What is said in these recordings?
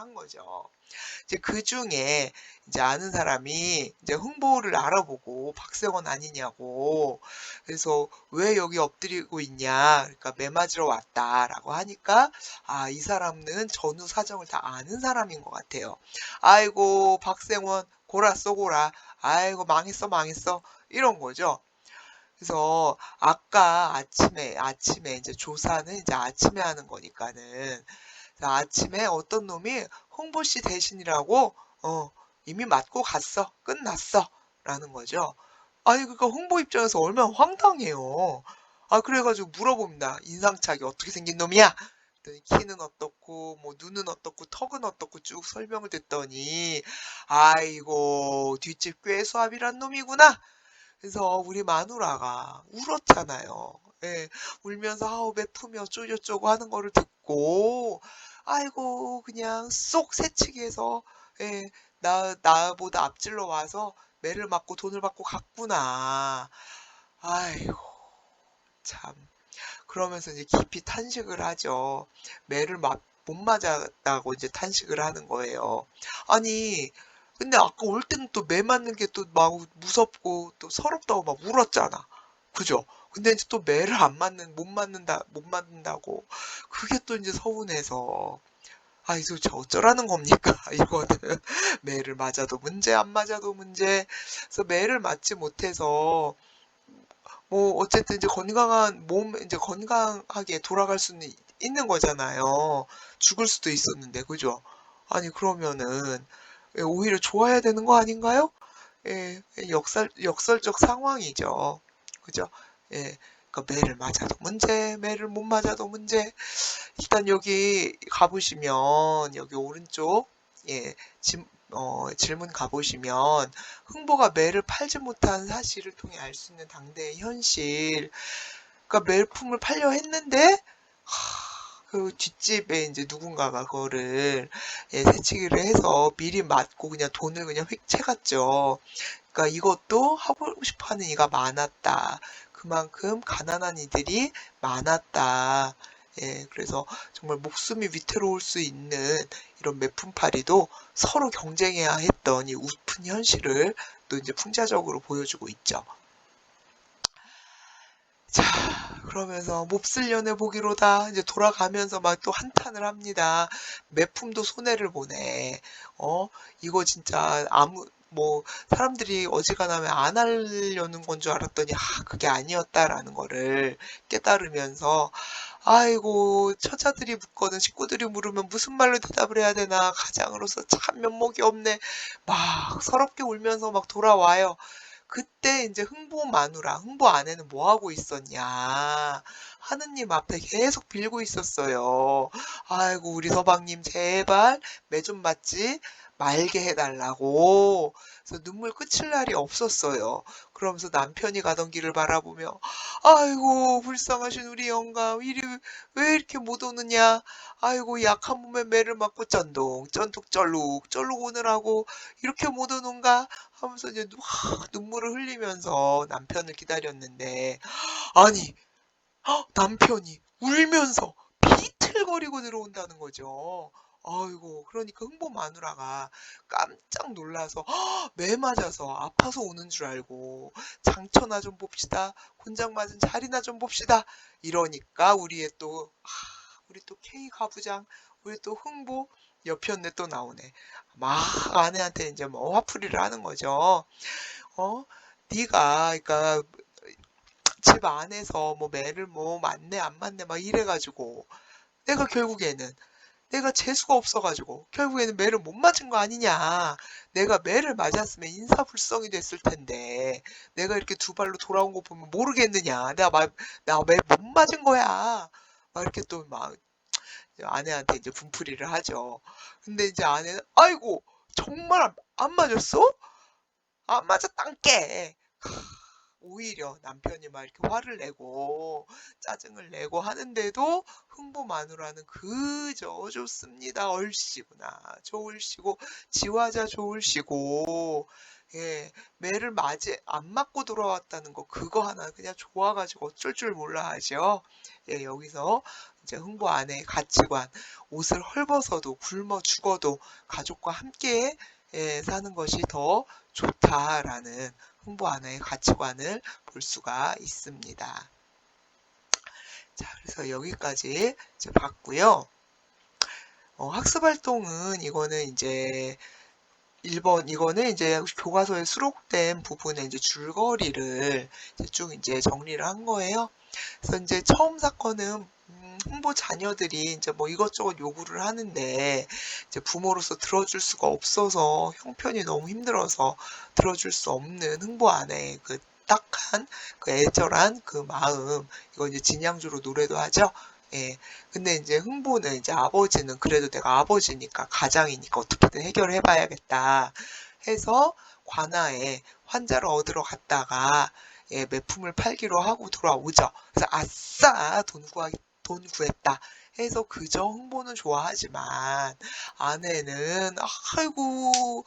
한 거죠. 이제 그중에 이제 아는 사람이 이제 흥보를 알아보고 박생원 아니냐고. 그래서 "왜 여기 엎드리고 있냐?" 그러니까 "매 맞으러 왔다."라고 하니까 이 사람은 전후 사정을 다 아는 사람인 것 같아요. "아이고 박생원 고라 쏘고라. 아이고 망했어, 망했어." 이런 거죠. 그래서 아까 아침에 이제 조사는 이제 아침에 하는 거니까는 아침에 어떤 놈이 홍보 씨 대신이라고 이미 맞고 갔어. 끝났어. 라는 거죠. 아니 그러니까 홍보 입장에서 얼마나 황당해요. 그래가지고 물어봅니다. 인상착이 어떻게 생긴 놈이야? 그랬더니 키는 어떻고 뭐 눈은 어떻고 턱은 어떻고 쭉 설명을 듣더니 아이고 뒷집 꾀수합이란 놈이구나. 그래서 우리 마누라가 울었잖아요. 예, 울면서 매품이 어쩌고저쩌고 하는 거를 듣고 아이고 그냥 쏙 새치기해서 예, 나보다 앞질러 와서 매를 맞고 돈을 받고 갔구나. 아이고 참. 그러면서 이제 깊이 탄식을 하죠. 매를 못 맞았다고 이제 탄식을 하는 거예요. 아니 근데 아까 올 때는 또 매 맞는 게 또 막 무섭고 또 서럽다고 막 울었잖아. 그죠? 근데 이제 또 매를 못 맞는다고. 그게 또 이제 서운해서. 이거 도대체 어쩌라는 겁니까? 이거는. 매를 맞아도 문제, 안 맞아도 문제. 그래서 매를 맞지 못해서 뭐 어쨌든 이제 이제 건강하게 돌아갈 수는 있는 거잖아요. 죽을 수도 있었는데, 그죠? 아니, 그러면은, 오히려 좋아야 되는 거 아닌가요? 예, 역설적 상황이죠. 그죠? 예. 그러니까 매를 맞아도 문제, 매를 못 맞아도 문제. 일단 여기 가보시면, 여기 오른쪽, 예, 질문 가보시면, 흥보가 매를 팔지 못한 사실을 통해 알 수 있는 당대의 현실. 그러니까 매품을 팔려 했는데, 그 뒷집에 이제 누군가가 그거를 새치기를 해서 미리 맞고 그냥 돈을 그냥 휙 채갔죠. 그러니까 이것도 하고 싶어하는 이가 많았다. 그만큼 가난한 이들이 많았다. 예, 그래서 정말 목숨이 위태로울 수 있는 이런 매품팔이도 서로 경쟁해야 했던 이 우픈 현실을 또 이제 풍자적으로 보여주고 있죠. 자, 그러면서 몹쓸 연애 보기로다. 이제 돌아가면서 막 또 한탄을 합니다. 매품도 손해를 보네. 이거 진짜 사람들이 어지간하면 안 하려는 건 줄 알았더니, 그게 아니었다라는 거를 깨달으면서, 아이고, 처자들이 묻거든 식구들이 물으면 무슨 말로 대답을 해야 되나. 가장으로서 참 면목이 없네. 막 서럽게 울면서 막 돌아와요. 그때 이제 흥보 아내는 뭐 하고 있었냐. 하느님 앞에 계속 빌고 있었어요. 아이고, 우리 서방님 제발 매 좀 맞지 말게 해달라고. 그래서 눈물 그칠 날이 없었어요. 그러면서 남편이 가던 길을 바라보며, 아이고, 불쌍하신 우리 영감, 이리 왜 이렇게 못 오느냐. 아이고, 약한 몸에 매를 맞고 쩐동, 쩐뚝 쩔룩 오느라고 이렇게 못 오는가 하면서 이제 눈물을 흘리면서 남편을 기다렸는데, 아니, 남편이 울면서 비틀거리고 들어온다는 거죠. 아이고, 그러니까 흥보 마누라가 깜짝 놀라서 매 맞아서 아파서 오는 줄 알고 장처나 좀 봅시다. 곤장 맞은 자리나 좀 봅시다. 이러니까 우리 또 K 가부장, 우리 또 흥보 여편네 또 나오네. 막 아내한테 이제 뭐 화풀이를 하는 거죠. 네가 그러니까 집 안에서 뭐 매를 뭐 맞네 안 맞네 막 이래가지고 내가 재수가 없어가지고 결국에는 매를 못 맞은 거 아니냐. 내가 매를 맞았으면 인사불성이 됐을 텐데 내가 이렇게 두 발로 돌아온 거 보면 모르겠느냐. 나 매 못 맞은 거야. 막 이렇게 또 막 아내한테 이제 분풀이를 하죠. 근데 이제 아내는 아이고 정말 안 맞았어? 안 맞았단께. 오히려 남편이 막 이렇게 화를 내고 짜증을 내고 하는데도 흥부 마누라는 그저 좋습니다. 얼씨구나. 좋을시고 지화자 좋을시고 예, 매를 맞이 안 맞고 돌아왔다는 거 그거 하나 그냥 좋아가지고 어쩔 줄 몰라 하죠. 예, 여기서 이제 흥보 안의 가치관, 옷을 헐벗어도 굶어 죽어도 가족과 함께 예, 사는 것이 더 좋다라는 흥보 안의 가치관을 볼 수가 있습니다. 자, 그래서 여기까지 이제 봤고요. 학습 활동은 이거는 이제 1번 이거는 이제 교과서에 수록된 부분에 이제 줄거리를 이제 쭉 이제 정리를 한 거예요. 그래서 이제 처음 사건은 홍보 자녀들이 이제 뭐 이것저것 요구를 하는데 이제 부모로서 들어줄 수가 없어서 형편이 너무 힘들어서 들어줄 수 없는 흥보 안에 그 딱한 그 애절한 그 마음 이거 이제 진양주로 노래도 하죠. 예. 근데 이제 흥보는 이제 아버지는 그래도 내가 아버지니까 가장이니까 어떻게든 해결해 봐야겠다 해서 관아에 환자를 얻으러 갔다가 예, 매품을 팔기로 하고 돌아오죠. 그래서 아싸 돈 구했다 해서 그저 흥보는 좋아하지만 아내는 아이고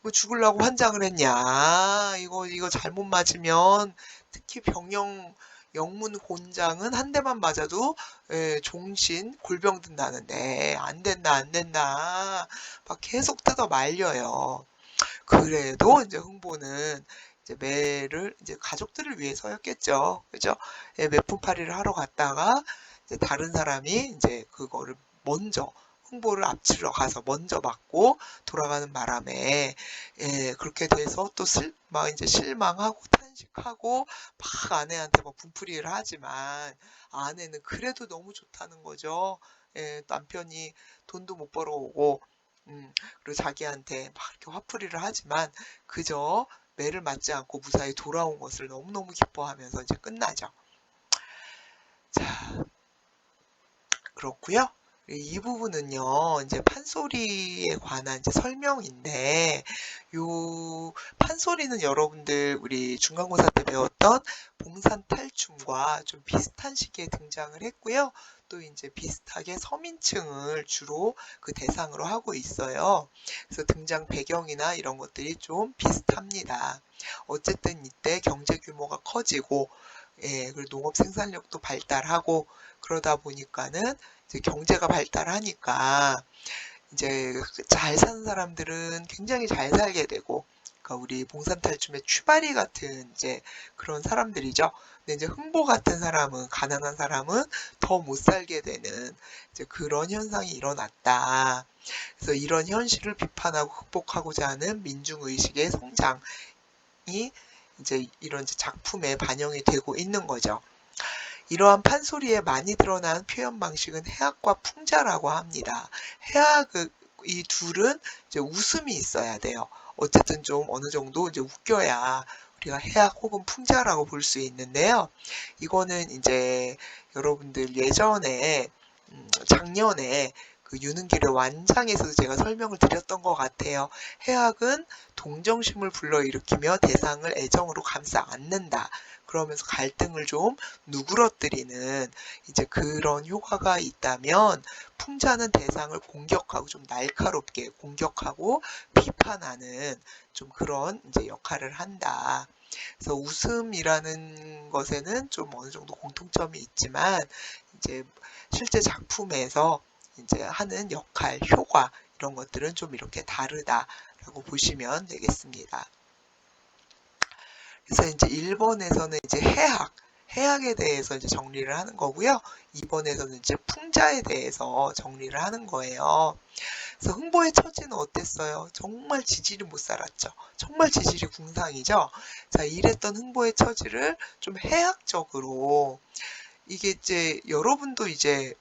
뭐 죽으려고 환장을 했냐 이거 잘못 맞으면 특히 병영 영문 곤장은 한 대만 맞아도 예, 종신 골병 든다는데 안 된다 안 된다 막 계속 뜯어 말려요. 그래도 이제 흥보는 이제 매를 이제 가족들을 위해서였겠죠. 그죠? 예, 매품팔이를 하러 갔다가 이제 다른 사람이 이제 그거를 먼저 흥보를 앞치러 가서 먼저 맞고 돌아가는 바람에 예, 그렇게 돼서 또 막 이제 실망하고 탄식하고 막 아내한테 막 분풀이를 하지만 아내는 그래도 너무 좋다는 거죠. 예, 남편이 돈도 못 벌어오고 그리고 자기한테 막 이렇게 화풀이를 하지만 그저 매를 맞지 않고 무사히 돌아온 것을 너무너무 기뻐하면서 이제 끝나죠. 자, 그렇고요. 이 부분은요, 이제 판소리에 관한 이제 설명인데, 요 판소리는 여러분들 우리 중간고사 때 배웠던 봉산탈춤과 좀 비슷한 시기에 등장을 했고요. 또 이제 비슷하게 서민층을 주로 그 대상으로 하고 있어요. 그래서 등장 배경이나 이런 것들이 좀 비슷합니다. 어쨌든 이때 경제 규모가 커지고, 예, 그리고 농업 생산력도 발달하고 그러다 보니까는 이제 경제가 발달하니까 이제 잘 사는 사람들은 굉장히 잘 살게 되고, 그러니까 우리 봉산탈춤의 추바리 같은 이제 그런 사람들이죠. 근데 이제 흥보 같은 사람은 가난한 사람은 더 못 살게 되는 이제 그런 현상이 일어났다. 그래서 이런 현실을 비판하고 극복하고자 하는 민중 의식의 성장이 이제 이런 작품에 반영이 되고 있는 거죠. 이러한 판소리에 많이 드러난 표현 방식은 해학과 풍자라고 합니다. 해학 이 둘은 이제 웃음이 있어야 돼요. 어쨌든 좀 어느 정도 이제 웃겨야 우리가 해학 혹은 풍자라고 볼 수 있는데요. 이거는 이제 여러분들 예전에 작년에 그 유능기를 완장에서도 제가 설명을 드렸던 것 같아요. 해학은 동정심을 불러일으키며 대상을 애정으로 감싸 안는다. 그러면서 갈등을 좀 누그러뜨리는 이제 그런 효과가 있다면 풍자는 대상을 공격하고 좀 날카롭게 공격하고 비판하는 좀 그런 이제 역할을 한다. 그래서 웃음이라는 것에는 좀 어느 정도 공통점이 있지만 이제 실제 작품에서 이제 하는 역할, 효과 이런 것들은 좀 이렇게 다르다라고 보시면 되겠습니다. 그래서 이제 1번에서는 이제 해학에 대해서 이제 정리를 하는 거고요. 2번에서는 이제 풍자에 대해서 정리를 하는 거예요. 그래서 흥보의 처지는 어땠어요? 정말 지질이 못 살았죠. 정말 지질이 궁상이죠. 자, 이랬던 흥보의 처지를 좀 해학적으로 이게 이제 여러분도 이제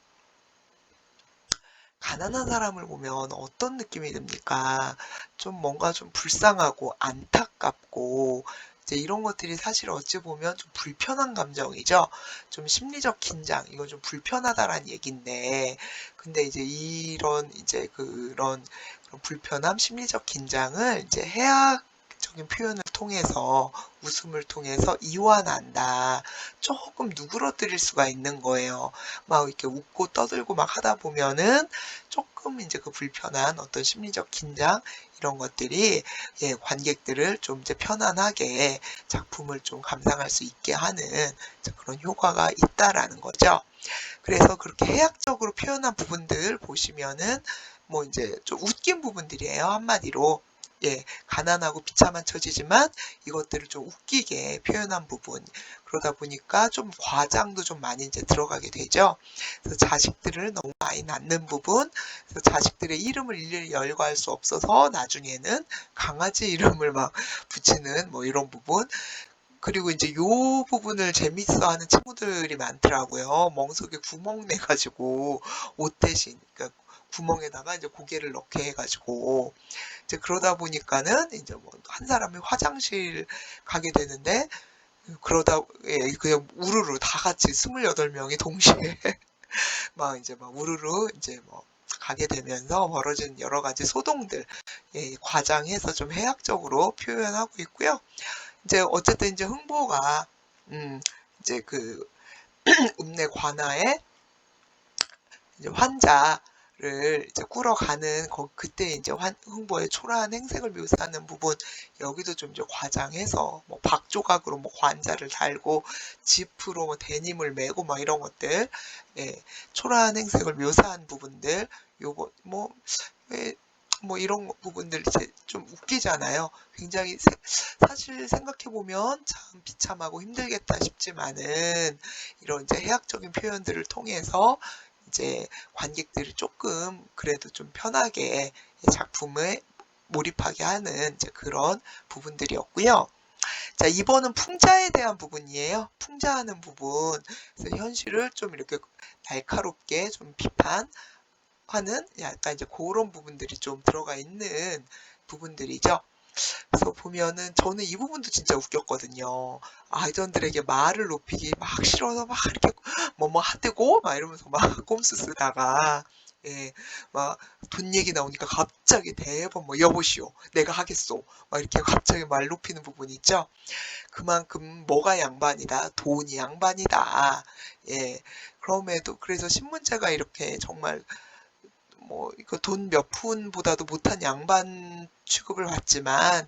가난한 사람을 보면 어떤 느낌이 듭니까? 좀 뭔가 좀 불쌍하고 안타깝고 이제 이런 것들이 사실 어찌 보면 좀 불편한 감정이죠. 좀 심리적 긴장, 이거 좀 불편하다라는 얘기인데, 근데 이제 이런 이제 그런 불편함, 심리적 긴장을 이제 해학적인 해학적인 표현을 통해서 웃음을 통해서 이완한다. 조금 누그러뜨릴 수가 있는 거예요. 막 이렇게 웃고 떠들고 막 하다 보면은 조금 이제 그 불편한 어떤 심리적 긴장 이런 것들이 예, 관객들을 좀 이제 편안하게 작품을 좀 감상할 수 있게 하는 그런 효과가 있다라는 거죠. 그래서 그렇게 해학적으로 표현한 부분들 보시면은 뭐 이제 좀 웃긴 부분들이에요. 한마디로. 예, 가난하고 비참한 처지지만 이것들을 좀 웃기게 표현한 부분. 그러다 보니까 좀 과장도 좀 많이 이제 들어가게 되죠. 그래서 자식들을 너무 많이 낳는 부분, 그래서 자식들의 이름을 일일이 열거할 수 없어서 나중에는 강아지 이름을 막 붙이는 뭐 이런 부분. 그리고 이제 요 부분을 재밌어하는 친구들이 많더라고요. 멍석에 구멍 내가지고 옷 대신, 그러니까 구멍에다가 이제 고개를 넣게 해가지고 이제 그러다 보니까는 이제 뭐 한 사람이 화장실 가게 되는데 그러다 예, 그냥 우르르 다 같이 28명이 동시에 막 이제 막 우르르 이제 뭐 가게 되면서 벌어진 여러 가지 소동들 예, 과장해서 좀 해학적으로 표현하고 있고요. 이제 어쨌든 이제 흥보가 이제 그 읍내 관아에 이제 환자를 이제 꾸러가는 그때 이제 흥보의 초라한 행색을 묘사하는 부분 여기도 좀 이제 과장해서 뭐 박조각으로 뭐 관자를 달고 지프로 뭐 데님을 메고 막 이런 것들 예, 초라한 행색을 묘사한 부분들 요거 뭐 이런 부분들 이제 좀 웃기잖아요. 굉장히 사실 생각해보면 참 비참하고 힘들겠다 싶지만은 이런 이제 해학적인 표현들을 통해서 이제 관객들이 조금 그래도 좀 편하게 작품에 몰입하게 하는 이제 그런 부분들이었고요. 자, 2번은 풍자에 대한 부분이에요. 풍자하는 부분. 그래서 현실을 좀 이렇게 날카롭게 좀 비판하는 약간 이제 그런 부분들이 좀 들어가 있는 부분들이죠. 그래서 보면은 저는 이 부분도 진짜 웃겼거든요. 아이전들에게 말을 높이기 막 싫어서 막 이렇게 뭐뭐 하대고 막 이러면서 막 꼼수 쓰다가 예, 막 돈 얘기 나오니까 갑자기 대번 뭐 여보시오 내가 하겠소 막 이렇게 갑자기 말 높이는 부분 있죠. 그만큼 뭐가 양반이다 돈이 양반이다. 예, 그럼에도 그래서 신문제가 이렇게 정말 뭐 이거 돈 몇 푼보다도 못한 양반 취급을 받지만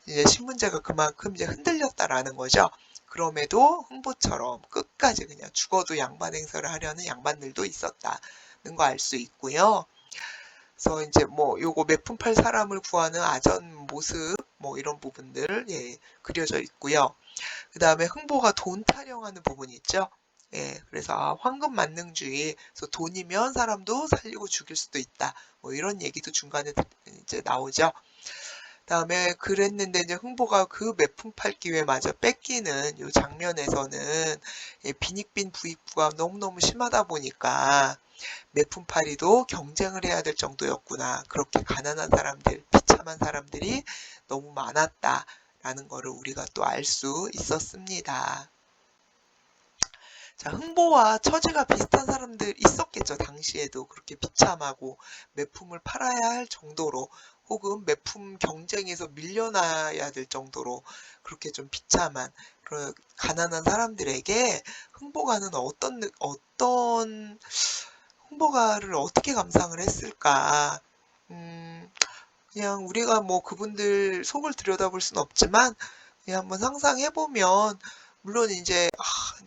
이제 신문제가 그만큼 이제 흔들렸다라는 거죠. 그럼에도 흥보처럼 끝까지 그냥 죽어도 양반 행세를 하려는 양반들도 있었다는 거 알 수 있고요. 그래서 이제 뭐 요거 몇푼 팔 사람을 구하는 아전 모습 뭐 이런 부분들 예, 그려져 있고요. 그 다음에 흥보가 돈 타령하는 부분이 있죠. 예, 그래서 황금 만능주의, 그래서 돈이면 사람도 살리고 죽일 수도 있다. 뭐 이런 얘기도 중간에 이제 나오죠. 다음에 그랬는데 이제 흥보가 그 매품 팔 기회 마저 뺏기는 이 장면에서는 예, 빈익빈 부익부가 너무너무 심하다 보니까 매품팔이도 경쟁을 해야 될 정도였구나. 그렇게 가난한 사람들, 비참한 사람들이 너무 많았다라는 거를 우리가 또 알 수 있었습니다. 자, 흥보와 처지가 비슷한 사람들 있었겠죠. 당시에도 그렇게 비참하고 매품을 팔아야 할 정도로 혹은 매품 경쟁에서 밀려나야 될 정도로 그렇게 좀 비참한 그런 가난한 사람들에게 흥보가는 어떤 흥보가를 어떻게 감상을 했을까? 그냥 우리가 뭐 그분들 속을 들여다볼 수는 없지만 그냥 한번 상상해보면 물론 이제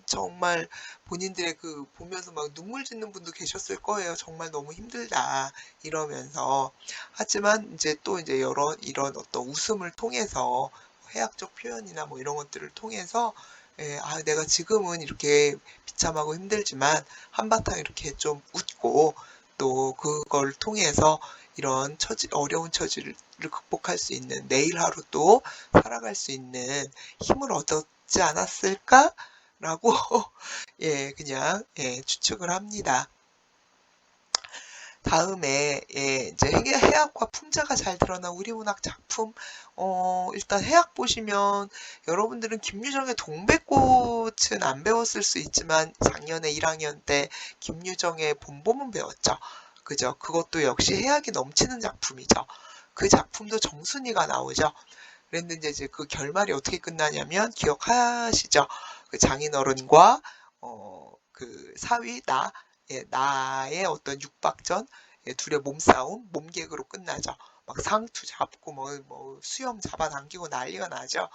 정말 본인들의 그 보면서 막 눈물 짓는 분도 계셨을 거예요. 정말 너무 힘들다 이러면서 하지만 이제 또 이제 이런 어떤 웃음을 통해서 해학적 표현이나 뭐 이런 것들을 통해서 예, 내가 지금은 이렇게 비참하고 힘들지만 한바탕 이렇게 좀 웃고 또 그걸 통해서 이런 어려운 처지를 극복할 수 있는 내일 하루 또 살아갈 수 있는 힘을 얻었지 않았을까? 라고 예, 그냥 예, 추측을 합니다. 다음에 예, 이제 해학과 풍자가 잘 드러난 우리문학 작품 일단 해학 보시면 여러분들은 김유정의 동백꽃은 안 배웠을 수 있지만 작년에 1학년 때 김유정의 봄봄은 배웠죠. 그죠? 그것도 역시 해학이 넘치는 작품이죠. 그 작품도 정순이가 나오죠. 그랬는데 이제 그 결말이 어떻게 끝나냐면 기억하시죠? 그 장인어른과 그 사위 나의 어떤 육박전, 둘의 몸싸움, 몸개그로 끝나죠. 막 상투 잡고 뭐 수염 잡아당기고 난리가 나죠.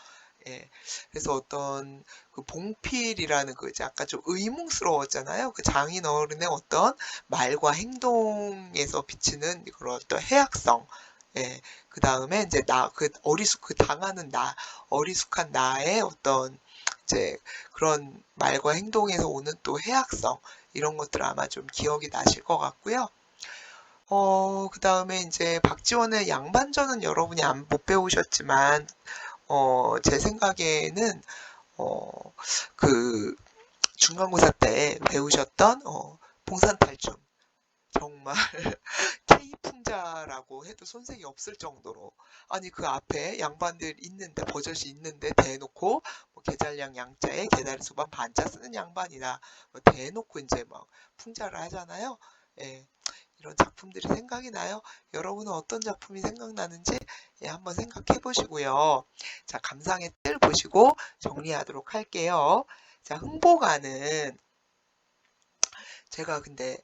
예. 그래서 어떤 그 봉필이라는 그 이제 아까 좀 의문스러웠잖아요. 그 장인어른의 어떤 말과 행동에서 비치는 그런 어떤 해악성. 예. 그 다음에 이제 그 당하는 어리숙한 나의 어떤 이제 그런 말과 행동에서 오는 또 해악성, 이런 것들 아마 좀 기억이 나실 것 같고요. 그 다음에 이제 박지원의 양반전은 여러분이 못 배우셨지만, 제 생각에는, 그 중간고사 때 배우셨던, 봉산탈춤. 정말 K풍자라고 해도 손색이 없을 정도로, 아니 그 앞에 양반들 있는데, 버젓이 있는데 대놓고 뭐 계잘량 양자에 계다리 수반 반자 쓰는 양반이다, 뭐 대놓고 이제 막 풍자를 하잖아요. 예, 이런 작품들이 생각이 나요. 여러분은 어떤 작품이 생각나는지, 한번 생각해 보시고요. 자, 감상의 틀 보시고 정리하도록 할게요. 자, 흥보가는 제가 근데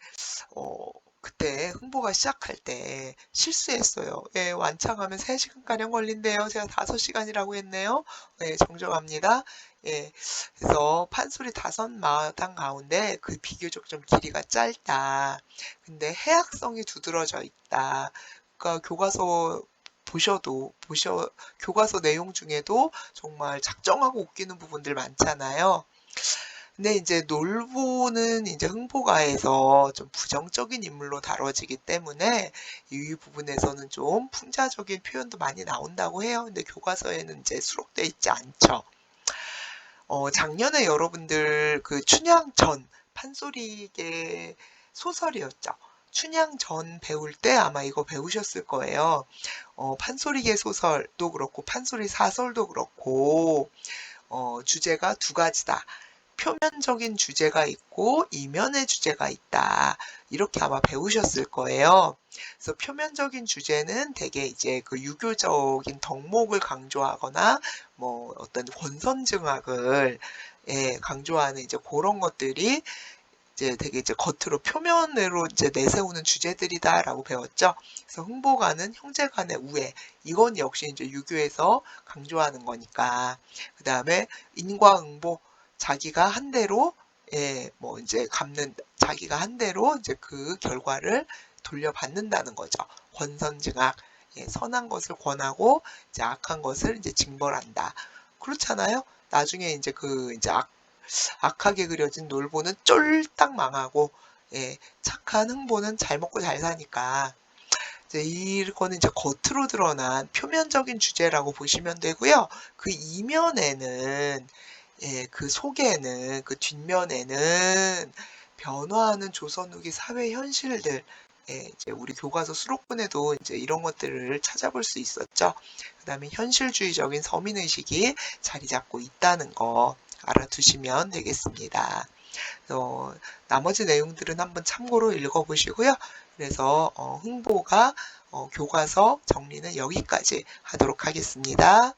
어, 그때 흥보가 시작할 때 실수했어요. 예, 완창하면 3시간가량 걸린대요. 제가 5시간이라고 했네요. 예, 정정합니다. 예, 그래서 판소리 5마당 가운데 그 비교적 좀 길이가 짧다. 근데 해악성이 두드러져 있다. 그러니까 교과서 내용 중에도 정말 작정하고 웃기는 부분들 많잖아요. 근데 이제 놀보는 이제 흥보가에서 좀 부정적인 인물로 다뤄지기 때문에 이 부분에서는 좀 풍자적인 표현도 많이 나온다고 해요. 근데 교과서에는 이제 수록돼 있지 않죠. 작년에 여러분들 그 춘향전 판소리계 소설이었죠. 춘향전 배울 때 아마 이거 배우셨을 거예요. 판소리계 소설도 그렇고 판소리 사설도 그렇고 주제가 두 가지다. 표면적인 주제가 있고 이면의 주제가 있다. 이렇게 아마 배우셨을 거예요. 그래서 표면적인 주제는 되게 이제 그 유교적인 덕목을 강조하거나 뭐 어떤 권선징악을 강조하는 이제 그런 것들이 이제 되게 이제 겉으로 표면으로 이제 내세우는 주제들이다라고 배웠죠. 그래서 흥보가는 형제간의 우애, 이건 역시 이제 유교에서 강조하는 거니까. 그 다음에 인과응보, 자기가 한 대로 뭐 이제 자기가 한 대로 이제 그 결과를 돌려받는다는 거죠. 권선징악, 선한 것을 권하고 이제 악한 것을 이제 징벌한다. 그렇잖아요. 나중에 이제 이제 악하게 그려진 놀보는 쫄딱 망하고, 착한 흥보는 잘 먹고 잘 사니까, 이제 이거는 이제 겉으로 드러난 표면적인 주제라고 보시면 되고요. 그 이면에는, 그 속에는, 그 뒷면에는 변화하는 조선 후기 사회 현실들, 이제 우리 교과서 수록본에도 이제 이런 것들을 찾아볼 수 있었죠. 그 다음에 현실주의적인 서민의식이 자리 잡고 있다는 거 알아두시면 되겠습니다. 나머지 내용들은 한번 참고로 읽어보시고요. 그래서 흥보가 교과서 정리는 여기까지 하도록 하겠습니다.